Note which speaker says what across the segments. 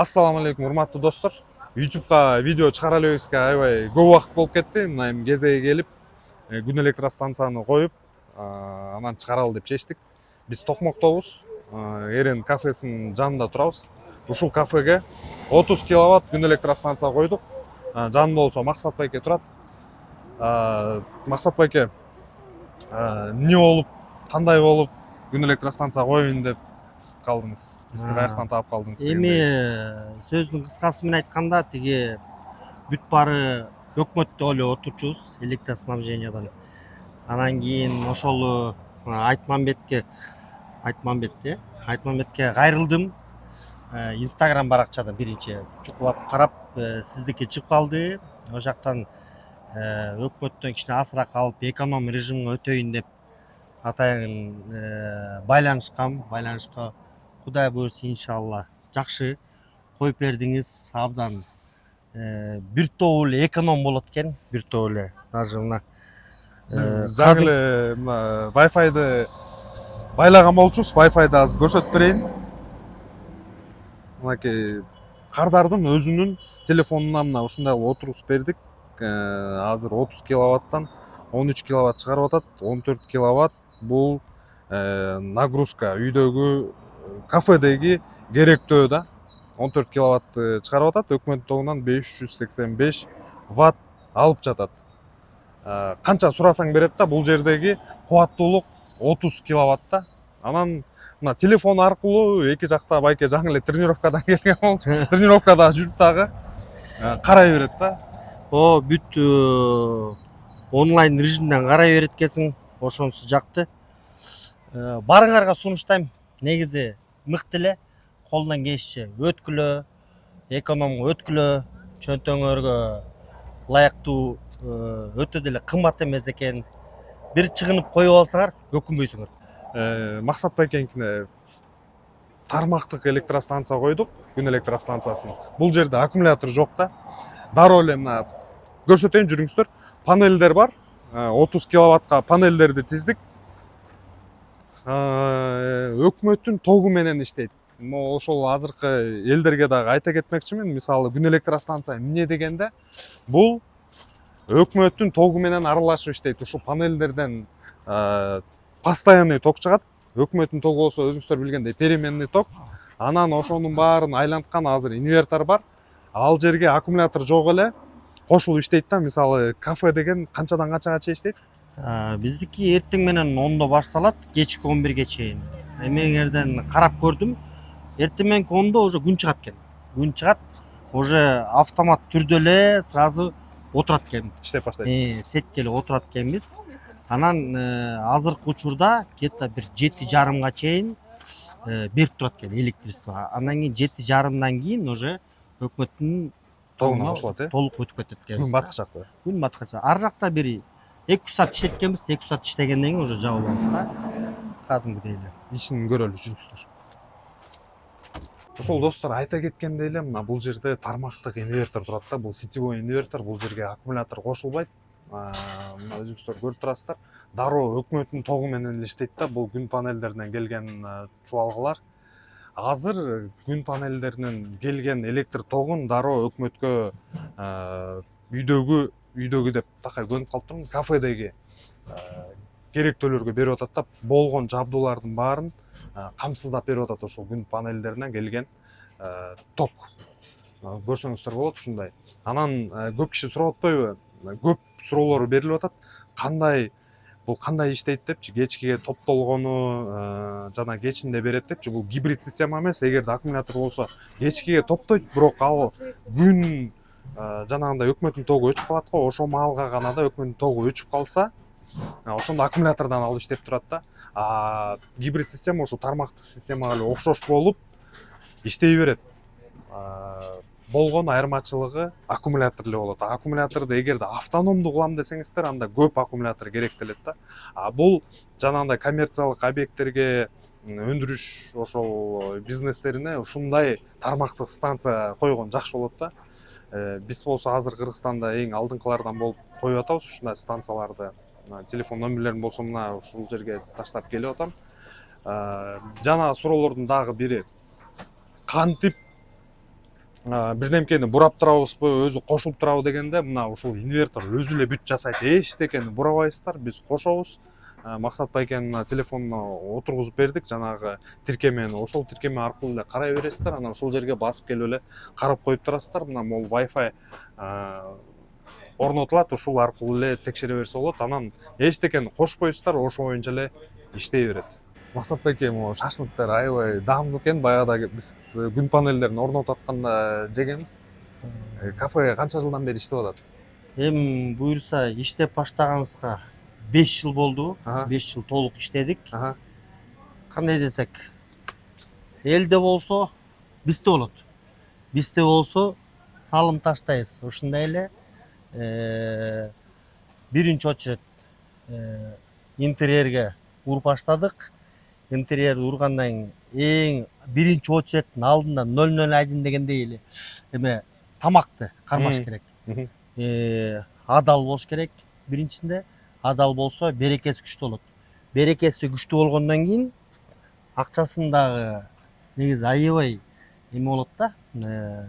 Speaker 1: Ассаламу алейкум, урматтуу достор. YouTube'га видео чыгара элебизге аябай көп убакыт болуп кетти. Мына эми кезеги келип, күн электростанцияны коюп, анан чыгаралы деп чечтик. Биз Токмоктобуз, Эрен кафесинин жанында турабыз. Ушул кафеге 30 киловатт күн электростанция койдук. Жанында болсо Максат байке турат. Максат байке, эмне болуп, кандай болуп күн электростанция коюйн деп калдыңыз? Бизди каяктан таап калдыңыз?
Speaker 2: Эми сөздүн кыскасы менен айтканда тиги бүт баары өкмөттө эле отурчубуз электроснабжениядан. Анан кийин ошол Айтмамбетке кайрылдым. Instagram баракчада биринчи чукулап карап, сиздики чыгып калды. Ошол жактан өкмөттөн кичине асыраак алып эконом режимге өтөйүн деп атайын байланышка Кудай буйрса иншалла жакшы коюп бердиңиз, абдан бир топ эле эконом болот экен, бир топ эле даже мына
Speaker 1: Жагы эле мына Wi-Fi'ды байлаган болчубуз. Wi-Fi'ды азыр көрсөтүп берейин. Мынакей кардардын өзүнүн телефонуна мына ушундай отургузуп бердик. Азыр 30 киловаттан 13 киловатт чыгарып атат. 14 киловатт бул нагрузка үйдөгү кафедеги керектөө да. 14 киловатты чыгарып атат. Өкмөт тогунан 585 ватт алып жатат. Канча сурасаң берет да, бул жердеги кубаттуулук 30 киловатта. Анан мына телефон аркылуу эки жакта байке жаңы эле тренировкадан келген болчу. Тренировкада жүрүп дагы карай берет да.
Speaker 2: бүт онлайн режимден карай берет экенсиң, ошонусу жакты. Баарыңарга сунуштайм. Негизи мыкты эле, колунан келишинче өткүлө, экономго өткүлө, чөнтөңөргө ылайыктуу, өтө деле кымбат эмес экен. Бир чыгынып коюп алсаңар, өкүнбөйсүңөр.
Speaker 1: Максат байкеңкине тармактык электростанция койдук, күн электростанциясын. Бул жерде аккумулятор жок да. Дароо эле мына көрсөтөйүн, жүрүңүздөр. Панелдер бар. 30 киловаттка панелдерди тиздик. Өкмөттүн тогу менен иштейт. Ошол азыркы элдерге дагы айта кетмекчимин. Мисалы күн электростанция эмне дегенде, бул өкмөттүн тогу менен аралашып иштейт. Ушул панелдерден постоянный ток чыгат. Өкмөттүн тогу болсо өзүңүздөр билгендей переменный ток. Анан ошонун баарын айланткан азыр инвертор бар. Ал жерге аккумулятор жок эле кошулуп иштейт да. Мисалы кафе деген канчадан канчага чейин иштейт?
Speaker 2: Биздики эртең менен 10до башталат, кечки 11ге чейин. Эмеңерден карап көрдүм. Эртең менен 10до уже күн чыгат экен. Күн чыгат, уже автомат түрдө эле сразу отурат экен.
Speaker 1: Иштеп баштайт.
Speaker 2: Сетке эле отурат экенбиз. Анан азыркы учурда где-то бир 7:30га чейин берип турат экен электричество. Андан кийин 7:30 кийин уже өкмөттүн
Speaker 1: Тогуна кошулат,
Speaker 2: толук өтүп кетет экен.
Speaker 1: Күн баткы жакта.
Speaker 2: Күн баткы жакта. Ар жакта бир 2 саат иштеткенбиз, 2 саат иштегенден кийин уже жабып алабыз да. Кадимгидей эле.
Speaker 1: Ишин көрөлү, жүрүңүздөр. Ошол достор, айта кеткендей эле, мына бул жерде тармактык инвертор турат да. Бул сетевой инвертор, бул жерге аккумулятор кошулбайт. Мына өзүңүздөр көрүп турасыздар. Дароо өкмөттүн тогу менен эле иштейт да. Бул күн панелдеринен келген чубалгылар. Азыр күн панелдеринен келген электр тогун дароо өкмөткө үйдөгү деп такай көнүп калыптырмын, кафедеги керектөөлөргө берип атат да. Болгон жабдуулардын баарын камсыздап берип атат ошол күн панелдеринен келген ток. Көрсөңүздөр болот ушундай. Анан көп киши сурап атпайбы? Көп суроолор берилип атат. Бул кандай иштейт депчи, кечкиге топтолгону жана кечинде берет депчи. Бул гибрид система эмес. Эгерде аккумулятор болсо кечкиге топтойт, бирок ал күн жанагындай өкмөттүн тогу өчүп калат го. Ошол маалга гана да өкмөттүн тогу өчүп калса, ошондо аккумулятордон алып иштеп турат да. Гибрид система ошо тармактык системага эле окшош болуп иштей берет. Болгон айырмачылыгы аккумулятор эле болот. Аккумуляторду эгерде автономдуу кылам десеңиздер, анда көп аккумулятор керектелет да. Бул жанагындай коммерциялык объекттерге, өндүрүш ошол бизнестерине ушундай тармактык станция койгон жакшы болот да. Биз болсо азыр Кыргызстанда эң алдыңкылардан болуп коюп атабыз ушундай станцияларды. Телефон номерлерин болсо мына ушул жерге таштап келип атам. Жана суроолордун дагы бири, кантип бирдемкени бурап турабызбы, өзү кошулуп турабы дегенде мына ушул инвертор өзү эле бүт жасайт. Эчтекени бурабайсыздар, биз кошобуз. Максат байкенин мына телефонуна отургузуп бердик, жанагы тиркемени. Ошол тиркеме аркылуу эле карай бересиздер, анан ушул жерге басып келип эле карап коюп турасыздар. Мына могул Wi-Fi орнотулат, ушул аркылуу эле текшере берсе болот. Анан эчтекени кошпойсуздар, ошо боюнча эле иштей берет. Максат байке, могу шашлыктар аябай даамдуу экен. Баягыда биз күн панелдерин орнотуп атканда жегенбиз. Кафе канча жылдан бери иштеп атат?
Speaker 2: Эми буюрса иштеп баштаганыбызга 5 жыл болду. 5 жыл толук иштедик. Кандай десек, элде болсо бизде болот. Бизде болсо салым таштайбыз. Ушундай эле биринчи очередь интерьерге уруп баштадык. Интерьерди ургандан кийин биринчи очередтин алдында 001 дегендей эле эме тамакты кармаш керек. Адал болуш керек. Биринчисинде адал болсо берекеси күчтүү болот. Берекеси күчтүү болгондон кийин акчасын дагы негизи аябай эме болот да,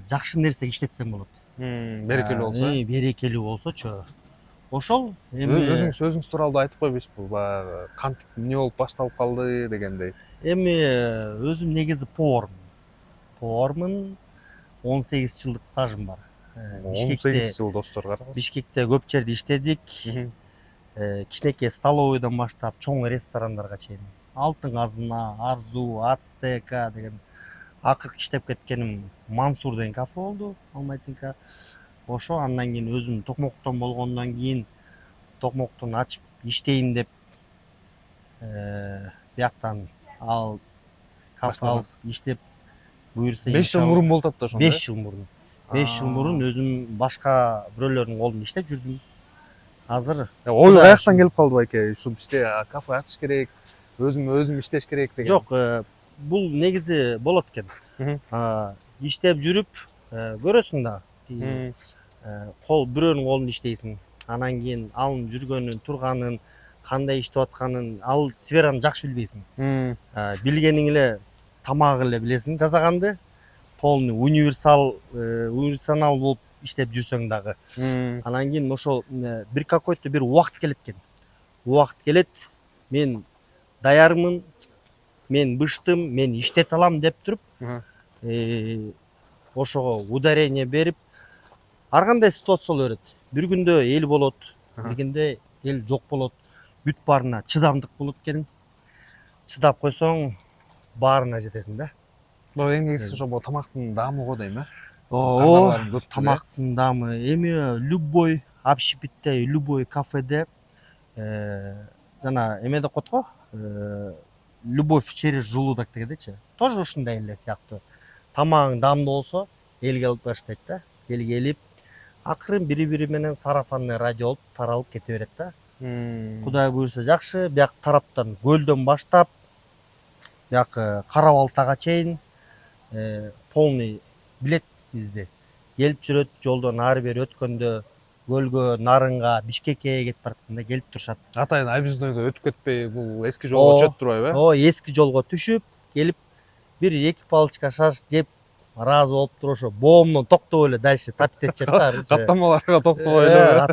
Speaker 2: жакшы нерсеге иштетсең болот.
Speaker 1: Берекелүү болсо.
Speaker 2: Берекелүү болсочу. Ошол эми
Speaker 1: өзүңүз тууралуу айтып койбойсузбу? Баягы кантип эмне болуп башталып калды дегендей.
Speaker 2: Эми өзүм негизи повармын. 18 жылдык стажым бар.
Speaker 1: 18 жыл достор, караңыз.
Speaker 2: Бишкекте көп жерде иштедик. Кичинекей столовойдон баштап чоң ресторандарга чейин. Алтын казына, Арзу, Ацтека деген акыркы иштеп кеткеним Мансур деген кафе болду, Алмайтинка. Ошо андан кийин өзүм токмоктон болгондон кийин токмоктон ачып иштейин деп бияктан ал кафе алып иштеп буюрса
Speaker 1: 5 жыл мурун болуп атат ошондо.
Speaker 2: 5 жыл мурун. 5 жыл мурун өзүм башка бирөөлөрдүн колунда иштеп жүрдүм. Азыр
Speaker 1: ой каяктан келип калды байке? Ушул бизде кафе ачыш керек, өзүм иштеш керек деген.
Speaker 2: Жок, бул негизи болот экен. Иштеп жүрүп көрөсүң да. Кол бирөөнүн колунда иштейсиң. Анан кийин анын жүргөнүн, турганын, кандай иштеп атканын, ал сфераны жакшы билбейсиң. Билгениң эле тамак эле билесиң жасаганды. Полный универсал болуп иштеп жүрсөң дагы. Анан кийин ошол бир какой-то бир убакыт келет экен. Убакыт келет, мен даярмын, мен быштым, мен иштете алам деп туруп, ошого ударение берип, ар кандай ситуация боло берет. Бир күндө эл болот, бир күндө эл жок болот. Бүт баарына чыдамдык болот экен. Чыдап койсоң, баарына жетесиң да.
Speaker 1: Бул эң негизгиси ошо тамактын даамы го дейм,
Speaker 2: Тамактын даамы. Эми любой общепитте, любой кафеде жана эме деп коет го, любовь через желудок дегендечи. Тоже ушундай эле сыяктуу. Тамагың даамдуу болсо, эл келип баштайт да. Эл келип, акырын бири-бири менен сарафанный радио болуп таралып кете берет да. Кудай буйрса жакшы, бияк тараптан көлдөн баштап, бияк Кара Балтага чейин полный билет бизди. Келип жүрөт, жолдон ары бери өткөндө көлгө, Нарынга, Бишкекке кетип баратканда келип турушат.
Speaker 1: Атайын объездойдо өтүп кетпей, бул эски жолго чөп турбайбы?
Speaker 2: Эски жолго түшүп, келип бир 2 палочка шаш жеп, ыраазы болуп туруп ошо боомдон токтоп эле дальше тапить этишет да.
Speaker 1: Каттамаларга токтобой эле.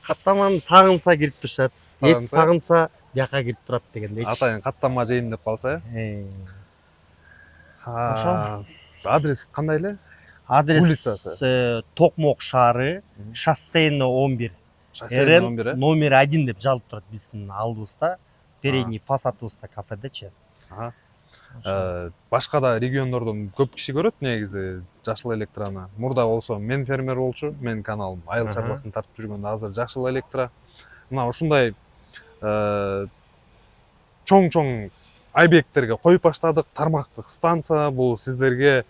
Speaker 2: Каттаманы сагынса кирип турушат. Эт сагынса бияка кирип турат дегендейчи.
Speaker 1: Атайын каттама жейин деп калса,
Speaker 2: Ошо.
Speaker 1: Адрес кандай эле?
Speaker 2: Адрес Токмок шаары, шоссейный 11. РН номер 1 деп жалып турат биздин алдыбызда, передний фасадыбызда кафедечи.
Speaker 1: Башка да региондордон көп киши көрөт негизи Жашыл Электраны. Мурда болсо мен фермер болчу, менин каналым айыл чарбасын тартып жүргөндө азыр Жашыл Электро. Мына ушундай чоң-чоң объекттерге коюп баштадык. Тармактык станция бул сиздерге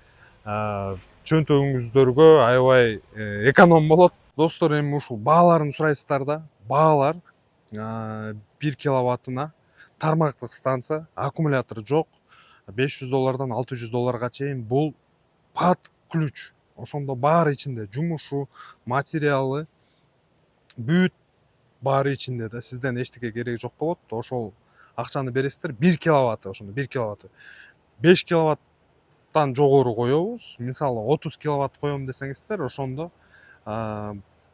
Speaker 1: чөнтөгүңүздөргө аябай эконом болот. Достор, эми ушул бааларын сурайсыздар да. Баалар 1 киловаттына тармактык станция, аккумулятор жок. $500 $600 чейин бул под ключ. Ошондо баары ичинде жумушу, материалы бүт баары ичинде да. Сизден эчтеке кереги жок болот. Ошол акчаны бересиздер. 1 киловатт, ошондо 1 киловатт. 5 киловатт киловаттан жогору коебуз. Мисалы 30 киловатт коем десеңиздер, ошондо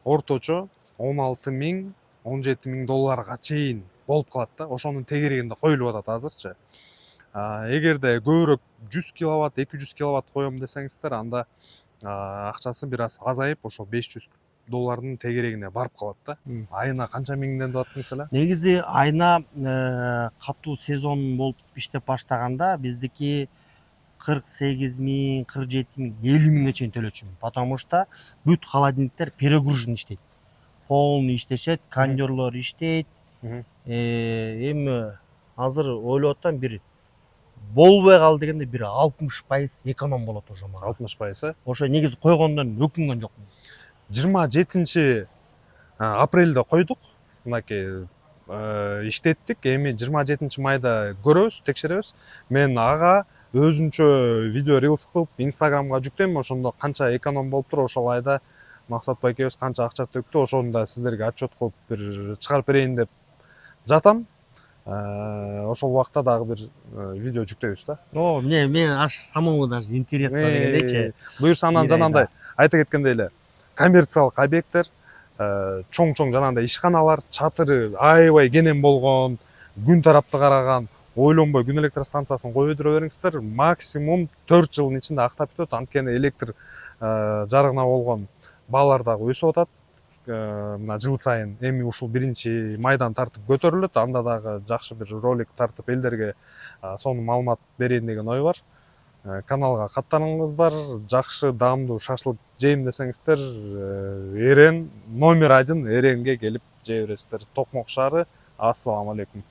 Speaker 1: орточо 16.000, 17.000 долларга чейин болуп калат да. Ошонун тегерегинде коюлуп атат азырчы. Эгерде көбүрөөк 100 киловатт, 200 киловатт коем десеңиздер, анда акчасы бир аз азайып, ошо 500 доллардын тегерегине барып калат да. Айына канча миңден деп аттыңыз эле?
Speaker 2: Негизи айына катуу сезон болуп иштеп баштаганда биздики 48.000, 47.000, 50.000 чейин төлөчүмүн. Потому что бүт холодильниктер перегружен иштейт. Полный иштешет, кондёрлор иштейт. Эми азыр ойлоп атам, бир болбой калды дегенде бир 60% эконом болот уже мага.
Speaker 1: 60%?
Speaker 2: Ошо негизи койгондон өкүнгөн жокмун.
Speaker 1: 27 апрелде койдук. Мынакей иштеттик. Эми 27 майда көрөбүз, текшеребиз. Мен ага өзүнчө видео рилс кылып Инстаграмга жүктөйм. Ошондо канча эконом болуптур, ошол айда Максат байкебиз канча акча төктү, ошону да сиздерге отчет кылып бир чыгарып берейин деп жатам. Ошол убакта дагы бир видео жүктөйбүз да.
Speaker 2: Мен аж самому даже интересно дегендейчи.
Speaker 1: Буюрса анан жанагындай айта кеткендей эле коммерциялык объекттер, чоң жанагындай ишканалар, чатыры аябай кенен болгон, күн тарапты караган, ойлонбой күн электр станциясын коюп өтүрө бериңиздер, максимум 4 жылдын ичинде актап бүтөт. Анткени электр жарыгына болгон баалар дагы өсүп атат. Мына жыл сайын эми ушул 1 майдан тартып көтөрүлөт. Анда дагы жакшы бир ролик тартып элдерге сонун маалымат берейин деген ой бар. Каналга каттаныңыздар. Жакшы даамдуу шашлык жейм десеңиздер, Эрен номер 1 Эренге келип жей бересиздер. Токмок шаары. Ассаламу алейкум.